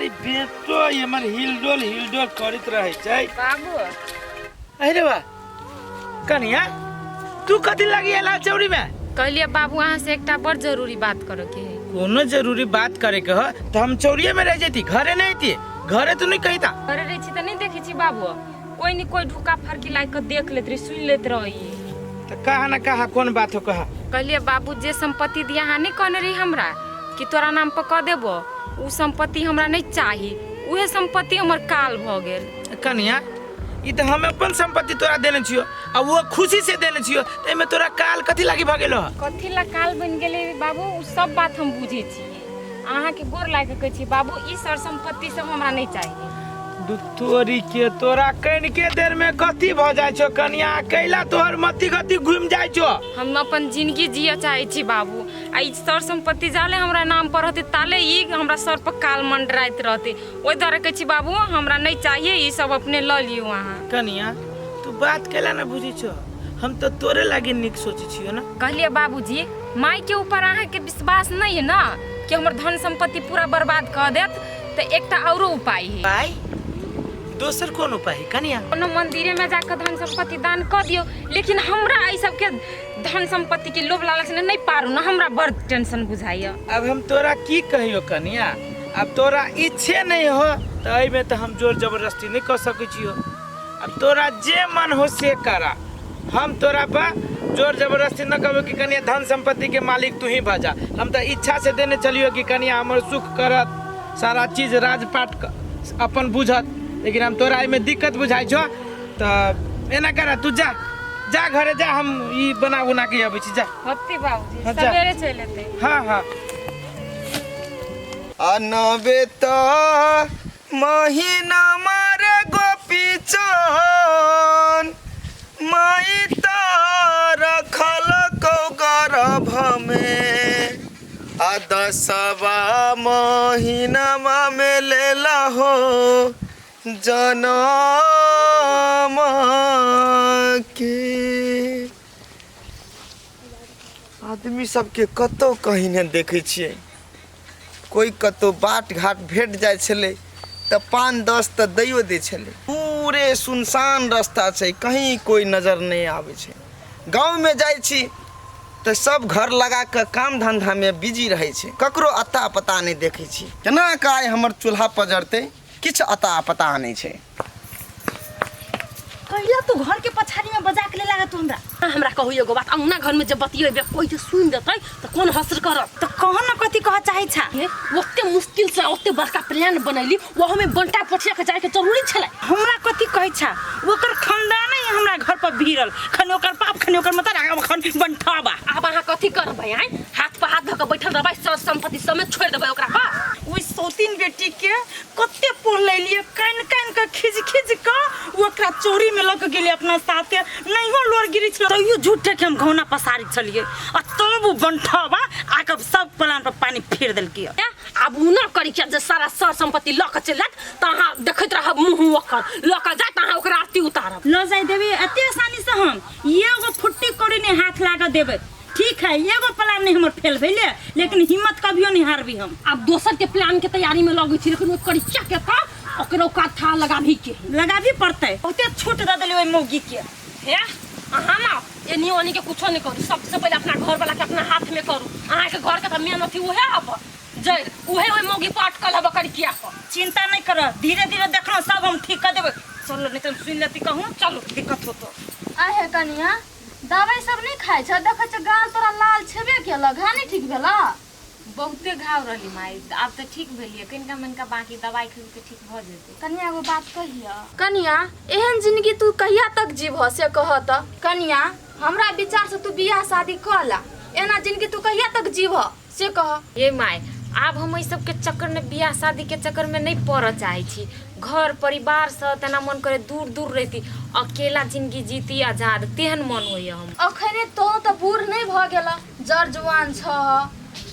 सारी बेटो हमर हिलडोल करत रहे छै बाबू। अरे वाह कन्या तू कथी लगी एला चौरी में? कहलिए बाबू अहाँ से एकटा बड़ जरूरी बात करे के है। कोनो जरूरी बात करे के ह तो हम चौरिये में रह जेती, घरे नहीं थी। घरे तू नहीं कहीता। घरे रही छी त नहीं देखी छी बाबू, कोई नहीं कोई ढुका फरकी लाई के देख लेत रही, सुन लेत रही। तो कहा ना कहा कौन बात हो कहा? कहलिए बाबू जे संपत्ति दिया अहाँ नहीं कहने रही हमरा कि तोरा नाम पर कह देबो, उ संपत्ति हमरा नहीं चाही। उहे संपत्ति हमर काल भ गेल। कन्या ई तो हम अपन संपत्ति तोरा देने छियो और वो खुशी से देने छियो, ते में तोरा काल कथी लागी भ गेलो? कथी ला काल बन गेले बाबू, उ सब बात हम बुझे छी। अहाँ के गोर लाग के कहै छी बाबू ई सर संपत्ति सब हमरा नहीं चाहिए। दुतोरी के तोरा कन के देर में कथी भ जाय छो कन्या? कैला तोहर मति गति घूम जाय छो। हम अपन जिंदगी जिया चाहे छी बाबू, आ ई सर संपत्ति जाले हमरा नाम पर रहते ताले ई हमरा सर पर काल मंडराइत रहते। ओइ द्वारा कहै छी बाबू हमरा नहीं चाहिए, ई सब अपने ल लियो अहाँ। कन्या तू बात कैला ना बुझी छो, हम तो तोरे लागी निक सोची छियो ना। कहलिए बाबूजी माई के ऊपर अहाँ के विश्वास नहीं है ना कि हमर धन संपत्ति पूरा बर्बाद कर देत, तो एकटा औरो उपाय है। भाई दोसर कौन उपाय है कन्या? कोनो मंदिरे में जाकर धन संपत्ति दान कर दियो, लेकिन हमरा ई सब के धन संपत्ति के लोभ लालच नहीं पारू ना, हमरा बड़ टेंशन बुझाइया। अब हम तोरा की कहियो कन्या? अब तोरा इच्छे नहीं हो तो अई में तो हम जोर जबरदस्ती नहीं कर सकै छियो। अब तोरा जे मन हो से करा, हम तोरा पर जोर जबरदस्ती न कहो कि कन्या धन संपत्ति के मालिक तू ही भजा। हम तो इच्छा से देने चलियो कि कन्या हमर सुख करत, सारा चीज राजपाट अपन बुझत, लेकिन हम तोरा में दिक्कत बुझाई छो। तो एना करा तू जा जा घरे जा, हम ई बना उना के आबै छी। जा होती बाबूजी हाँ, जा। सवेरे चले थे। हाँ हाँ अनबे तो महीना मारे गोपी चन माई तो रखल को गर्भ में आ 10वां महीना में लेला हो जनम के। आदमी सबके कतौ कहीं नहीं देखे छियै, कोई कतौ बाट घाट भेट जाय छले तो 5-10 तो दैयो दे छले। पूरे सुनसान रास्ता छै, कहीं कोई नजर नहीं आवे छै। गांव में जाय छी तो सब घर लगा के काम धंधा में बिजी रहे छै, ककरो अता पता नहीं देखे छी। केना काय हमर चूल्हा पजरते किछ अता पता नहीं छै। कहिया तू घर के पछाड़ी में बजा के ले लागा तू हमरा कहू एगो बात, अंगना घर में जब बतियेबे कोई तो सुन देतै तो कौन हसर करत? तो कह न कथी कह चाहे छा? ओते मुश्किल से ओते बड़का प्लान बनैली, वो हमें बंटा पठिया के जाए के जरूरी छले। हमरा कथी कहे छा? ओकर खानदान ही हमरा घर पर भीरल, खने ओकर बाप खने ओकर मत आगा खन बंटाबा। अब अहाँ कथी करबै? हैं हाथ पर हाथ धक बैठल रहबै, सब संपत्ति समेत छोड़ देबै ओकरा पर। ओइ सौतीन बेटी के कते पोल ले लिए, कान कान के खिज खिज के ओकरा चोरी में लग गेले अपना साथे। नहीं हो लोर गिरी छल तो झूठे के हम घौना पसारी चलिए, और तब वो बंठवा आके सब प्लान पर पानी फेर देल के। अब उ न करी के जे सारा सर संपत्ति ल के चलत त अहाँ देखैत रहब मुंह ओकर ल के जात, अहाँ ओकरा आरती उतारब। ल जाय देबे एते आसानी से हम एगो फुट्टी करे ने हाथ लागा देबे। ठीक है एगो प्लान नहीं हमर फेल भेले, लेकिन हिम्मत कभियो नहीं हारबी हम। अब दोसर के प्लान के तैयारी में लगै छी, लेकिन ओ करी क्या के का ओकरो का था लगाभी पड़तै। ओते छूट द देली ओइ मौगी के। हे अहाँ ना एनी ओनी के कुछो नहीं करू, सबसे पहले अपना घर वाला के अपना हाथ में करू। अहाँ के घर के त मेहनत उहे अब जय उहे ओइ मौगी पाट कल हब करी किया को। चिंता नहीं कर, धीरे धीरे देखना सब हम ठीक कर देबे। चलो नहीं तो सुन लेती कहूं, चलो दिक्कत हो तो। आहे कनिया दवाई सब नहीं खाइ छ, देख छ गाल तोरा लाल छेबे केला, घा नहीं ठीक भेला? बहुते घाव रही माई, अब तो ठीक भेलिए, कनिका मनका बाकी दवाई खा के ठीक भ जेते। कनिया एगो बात कहिया। कनिया एहन जिंदगी तू कहिया तक जीव से कहत? कनिया हमरा विचार से तू बियाह शादी कर ला, एना जिंदगी तू कहिया तक जीव से कह। ये माई अब हम ई सब के चक्कर में बियाह शादी के चक्कर में नहीं पड़ चाहे छी। घर परिवार से तना मन करे दूर दूर रहती, अकेला जिंदगी जीती आजाद तेहन मन होइए। हम अखने तो बूढ़ नहीं भ गेला, जर जवान छ।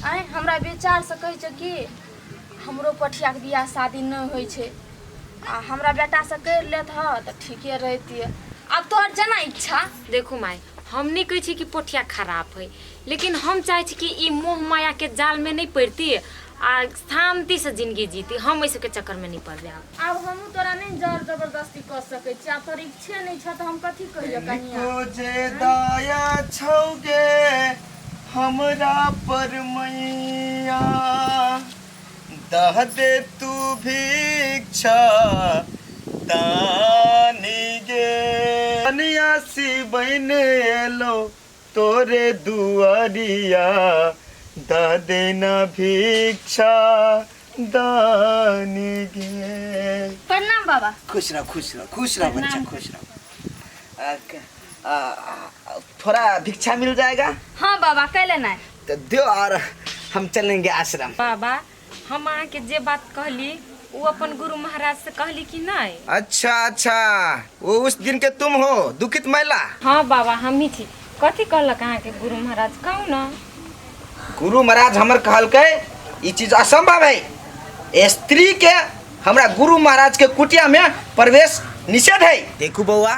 आय हमरा विचार से कहै छ कि हमरो पठिया के बियाह शादी नहीं होई छे, आ हमरा बेटा से कर लेत ह त ठीके रहती। अब तोहर जना इच्छा। देखो माई हम नहीं कहे कि पोठिया खराब है, लेकिन हम चाहे कि ई मोह माया के जाल में नहीं पड़ती आ शांति से जिंदगी जीती। हम ऐसे के चक्कर में नहीं पड़ जाए। अब हम तोरा नहीं जर जबरदस्ती कर सकै छी। आ तोर इच्छे नहीं छ त हम कथी कहियो कनिया। को जे दया छौगे हमरा पर मैया दह दे तू भिक्षा तानी गे कनिया सी बहन एलो तोरे दुआरिया दह देना भिक्षा दानी गे। प्रणाम बाबा। खुश रहो बच्चा खुश रहो। थोड़ा भिक्षा मिल जाएगा हाँ बाबा कैले नहीं तो दो और हम चलेंगे आश्रम। बाबा हम अहाँ के जे बात कहली वो अपन गुरु महाराज से कहली कि नहीं? अच्छा वो उस दिन के तुम हो दुखित महिला। हाँ बाबा हम ही थी। कथी कहलक अहाँ के गुरु महाराज? कहू ना। गुरु महाराज हमर कहलकै ई चीज असंभव है। स्त्री के हमरा गुरु महाराज के कुटिया में प्रवेश निषेध है। देखू बउआ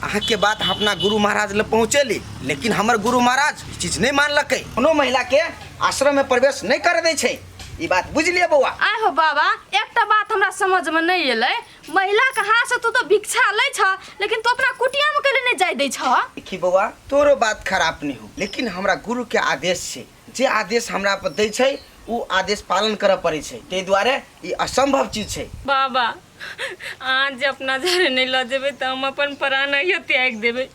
अहाँ के बात अपना गुरु महाराज ले पहुँचेली लेकिन हमर गुरु महाराज ई चीज नहीं मानलकै। कोनो महिला के आश्रम में प्रवेश नहीं कर दै छै। ई बात बुझ लिया बउआ। आय हो बाबा एकटा बात हमरा समझ में नहीं एलै। महिला के हाथ से तू तो भिक्षा लै छ लेकिन तू अपना कुटिया में कैले नहीं जाय दै छ। देखी बउआ तोरो बात खराब नहीं हो लेकिन हमरा गुरु के आदेश छै। जे आदेश हमरा पर दै छै उ आदेश पालन करऽ पड़ै छै। तै दुआरे ई असंभव चीज छै। बाबा आज अपना जरे नहीं ल जेबे त हम अपन प्राण ही त्याग देबे।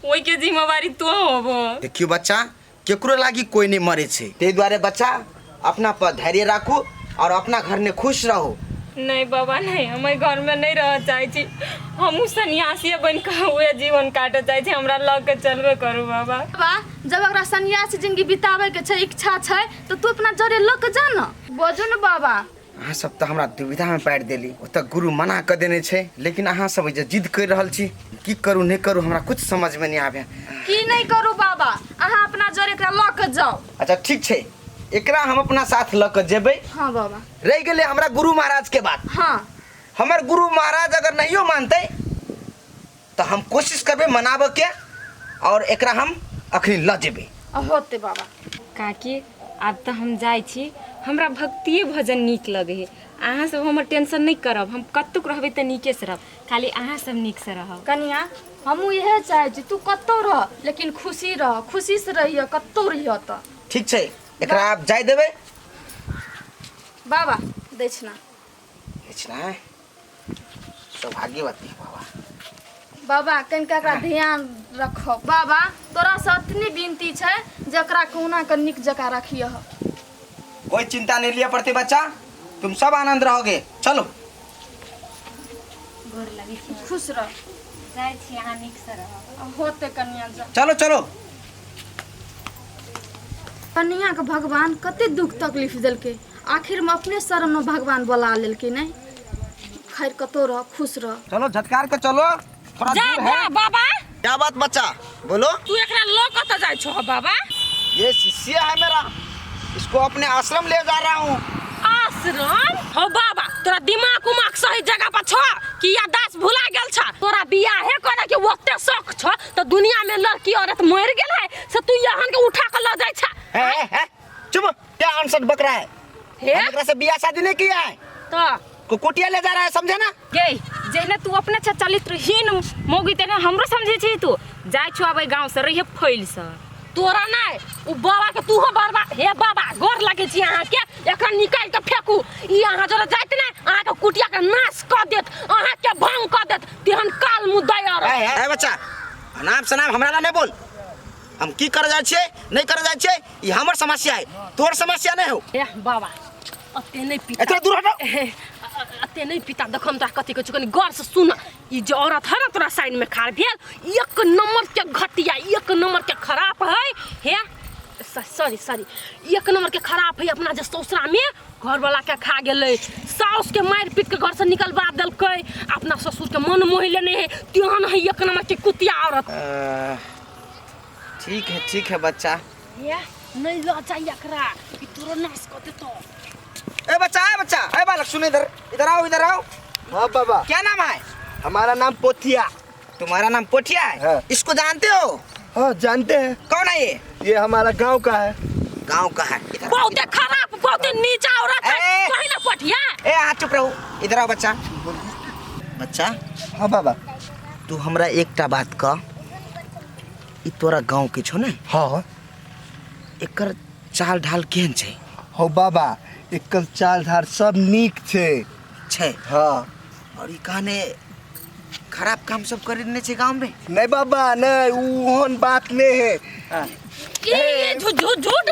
ओई के जिम्मेवारी तो होबो। देखियो बच्चा केकरो लागी कोई नहीं मरे छै। तै दुआरे बच्चा अपना पर धैर्य राखू और अपना घर में खुश रहो। नहीं बाबा नहीं हम घर में नहीं रह चाहे छी। हम सन्यासी बन के हुए जीवन काटे चाहे छी। हमरा लग के चलबे करू बाबा। बाबा जब अगर सन्यासी जिंदगी बितावे के छै इच्छा छै तो तू अपना जरे ल के जा न। बोझू न बाबा। अहाँ सब तो हमरा दुविधा में पाड़ देली। ओतऽ गुरु मना कर देने छै लेकिन अहाँ सब जे जिद कर रहल छी की करू नहीं करू हमरा कुछ समझ में नहीं आवे। की नहीं करू बाबा अहाँ अपना जरे एकरा ल के जाओ। अच्छा ठीक छै एकरा हम अपना साथ ल के जेबै। हाँ बाबा। रह गेलै हमरा गुरु महाराज के बात। हाँ हमर गुरु महाराज अगर नहीं मानते तो हम कोशिश करबे मनाबे के और एकरा हम अखनी ल जेबै। होते बाबा। काकी अब तो हम जाय छी। हमरा भक्तिए भजन नीक लगे है। अहाँ सब हमर टेंशन नहीं करब। हम कतुक रहबे त नीके से रहब। खाली अहाँ सब नीक से रहब। कनिया हमहू यही चाहे छी तू कतौ रह लेकिन खुशी रह। खुशी से रहिए कतौ रहिए त ठीक छै एकरा आप जाय देबै। बाबा दक्षिणा दक्षिणा सौभाग्यवती बाबा। बाबा कनिका एकरा ध्यान रखो। बाबा तोरा से इतनी विनती छै जकरा कहुना के निक जका रखिए। कोई चिंता नहीं लिया पड़ती बच्चा तुम सब आनंद रहोगे। चलो गोर लगी छी। खुश रह। जाय छी अहाँ नीक से रहब। होते कन्या जा। चलो चलो। कन्या के भगवान कते दुख तकलीफ देलके आखिर में अपने शरण में भगवान बुला लेलके नहीं। खैर कतो रह खुश रह। चलो झटकार के चलो थोड़ा जा दूर है। जा बाबा क्या बात बच्चा बोलो। तू एकरा लो कत जाय छो बाबा? ये शिष्य है मेरा इसको अपने आश्रम ले जा रहा हूँ। आश्रम हो बाबा तोरा दिमाग उमाग सही जगह पर छ कि या दास भुला गेल छ? तोरा बियाह है करे के ओते शौक छ तो दुनिया में लड़की औरत मर गेल है से तू यहाँ के उठा के ल जाय छ। है चुप क्या अनसठ बक रहा है। हम एकरा से बियाह शादी नहीं किया है तो कुटिया ले जा रहा है समझे ना। गे जेने तू अपने चरित्रहीन मोगी तेने हमरो समझे छी। तू जाय छ अब गांव से रहिए फैल से तोरा नहीं उ बाबा के तू हो बर्बाद। हे बाबा गोर लगे छी अहाँ के एकरा निकाल के फेंकू। ई अहाँ जरा जाइत ने अहाँ के कुटिया के नाश कर देत अहाँ के भंग कर देत तेहन काल मुद्दा। है बच्चा नाम सनाम हमरा ला नहीं बोल। हम की कर जाय छियै नहीं कर जाय छियै ई हमर समस्या है तोर समस्या नहीं हो। ए बाबा अते नहीं पिता इतना दूर हटो। अते नहीं पिता देखम तोरा कथी के चुकनी गौर से सुन। ई जो औरत है ना तोरा साइड में खाड़ भेल एक नंबर के घटिया एक नंबर के खराब है। हे सॉरी एक नंबर के खराब है। अपना जे ससुरा में घर वाला के खा गेले साउस के मार पीट के घर से निकलवा देलकै। अपना ससुर के मन मोह लेने है तेहन है एक नंबर के कुतिया औरत। ठीक है बच्चा। हे नहीं ल जाइए एकरा ई तोरो नाश कर देतो। ए बच्चा ए बालक सुन इधर आओ। हाँ बाबा। क्या नाम है? हमारा नाम पोथिया। तुम्हारा नाम पोठिया है? हाँ। इसको जानते हो? हाँ जानते हैं। कौन है ये? ये हमारा गांव का है। गांव का है। इधर बहुत खराब बहुते नीचा औरत है ए! कहीं ना पठिया ए हाथ चुप रहो, इधर आओ बच्चा। बच्चा हाँ बाबा। तू हमरा एकटा बात कह, ई तोरा गांव के छौ ने, हाँ एकर चाल ढाल केहन छै? हो बाबा, एकर चाल धार सब नीक छै। हाँ और ई कहने खराब काम सब करे नहीं छै गांव में? नहीं बाबा नहीं, ओहन बात नहीं है। ये झूठ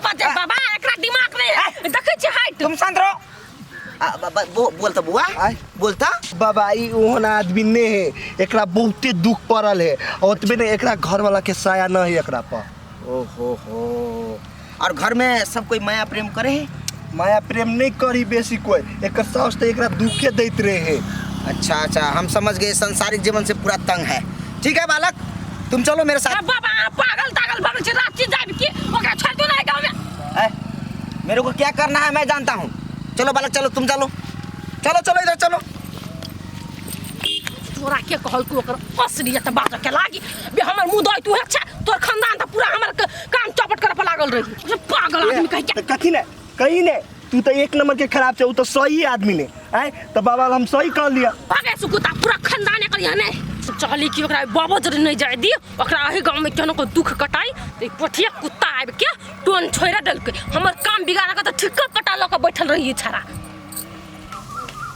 बात है बाबा, एकरा दिमाग नहीं है देखे छ हाइट। तुम शांत रहो। बोलता बुआ, आय। बोलता बाबा ई ओहन आदमी नहीं है, एकरा बहुते दुख पड़ल है और ओतबे ने एकरा घर वाला के साया न है एकरा पर। ओहो हो। और घर में सब कोई माया प्रेम करे है? माया प्रेम नहीं करी बेसी कोई, एक सास तो एकरा दुखे दैत रहे है। अच्छा अच्छा, हम समझ गए, संसारिक जीवन से पूरा तंग है। ठीक है बालक, तुम चलो मेरे साथ। बाबा पागल तागल भगल छ रात जाब की ओकरा छोड़ दो ना गांव में। मेरे को क्या करना है मैं जानता हूँ। चलो बालक चलो, तुम चलो चलो चलो इधर चलो। तोरा के कहल को ओकर असलियत बात के लागी बे हमर मुंह दई तू अच्छा तोर खानदान त पूरा हमर काम चौपट करे पर लागल रही। पागल आदमी कह के कथी ने कहीं ने, तू तो एक नंबर के खराब छे, उ तो सही आदमी ने आए तो बाबा हम सही कर लिया। भागे सुकुता पूरा खानदान कर यने चली कि ओकरा बाबा जरे नहीं जाय दी, ओकरा अही गांव में केनो को दुख कटाई तो पठिया कुत्ता आब के टोन छोइरा देल के हमर काम बिगाड़ के तो ठिक्का पटा ल के बैठल रही छारा।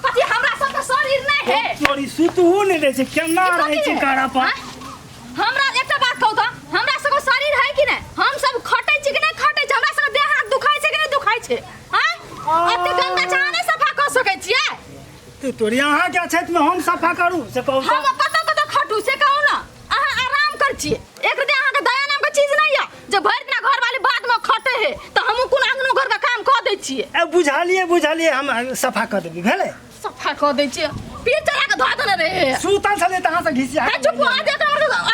कथी हमरा सब के शरीर नहीं है? चोरी सुतहु नहीं रहे छै, केना रहे छै कारा पर? हमरा एकटा बात कहू त, हमरा सब के शरीर है कि नहीं? हम सब खटै छी कि नहीं खटै छी? हमरा सब के देह हाथ दुखाई छै कि नहीं दुखाई छै? हां अते गंदा चाह नहीं सफा कर सकै छियै? तो तोरी यहाँ क्या छत में हम सफा करू से कहू हम कतौ कतौ खटू से कहू ना, अहाँ आराम कर छियै। एक दिन अहाँ के दया नाम के चीज नहीं है जे भरि दिन घर वाली बाद में खटे है त हम कोन अंगनो घर का काम क दै छियै। ए बुझालिए हम सफा कर देबी भेले। सफा क दै छियै, पीर चला के धो देने रहे। सुतल छले तहाँ से घिसिया है चुप आ दे त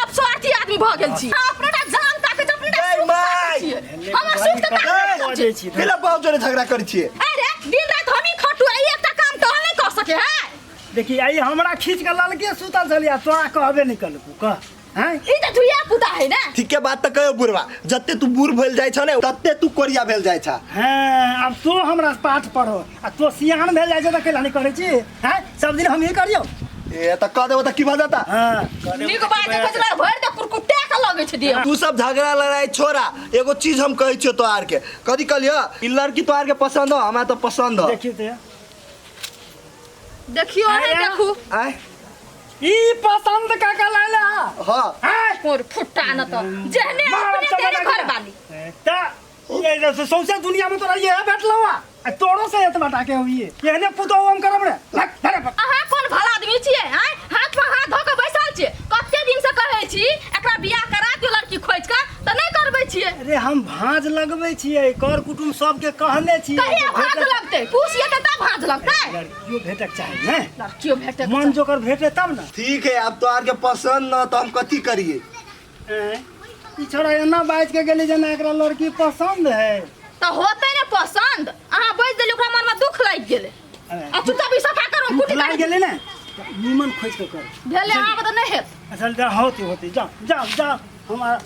अब स्वार्थी आदमी भ गेल छी। अपनेटा जान ताके अपनेटा सुख ताके छियै, हमर सुख ताके छियै। केला बहुत जोरे झगड़ा करै छिए। अरे दिन रात हम ही खटू ई एकटा काम तो नहीं कर सके है। देखी आई हमरा खींच के ललके सुतल छलिया, तोरा कहबे नहीं कलकू कह हैं। ई त धुइया पुता है ना। ठीक है बात तो कहो बुढ़वा, जत्ते तू बूढ़ भेल जाय छ ने तत्ते तू कोरिया भेल जाय छ। हाँ, अब तो हमरा पाठ पढ़ो आ तो सियान भेल जाय छै त केला नहीं करे छी हैं। सब दिन हम ही करियो। ए त कह देबो त की भऽ जाता। हां नीक बात देखे छै भरि दे कुरकुट्टे के लगे छै दिया। तू सब झगड़ा लड़ाई छोड़ा, एगो चीज हम कहै छियो तोहार के, कथी कहलियो ई लड़की तोहार के पसंद हो, हमरा तो पसंद हो। देखियो ते देखियो है देखू आय ई पसंद का लाला। हां हैं और फुट्टा न तो जहने अपने तेरे घर वाली ता ये सौसे दुनिया में तोरा ये बैठलवा आ तोरो से एतबा टाके होइए केहने पुतो हम करब रे लग धरे पर। अहाँ कोन भला आदमी छियै? हैं हाथ पर हाथ धो के बैसल छियै, कते दिन से कहै छी एकरा बियाह करा दियो लड़की खोज के त नहीं करबै छियै। अरे हम भांज लगबै छियै, कर कुटुम सबके कहने छियै। कहिया भांज लगतै? पूछिए त तब भांज लगतै। लड़कियों भेटक चाही ने, लड़कियों भेटै मन जोकर भेटे तब ना। ठीक है, अब तोहार के पसंद न तो हम कथी करिए। ई छोरा एना बाज के गेली जेना एकरा लड़की पसंद है त होतै ने पसंद। अहाँ बैज देलियै ओकरा मन में दुख लागि गेलै आ तू तब ई सफा करो कुटी लाग गेले ने निमन खोज के कर भेले अहाँ बता नहीं हेत। असल होती होती जाओ जाओ जाओ हमारा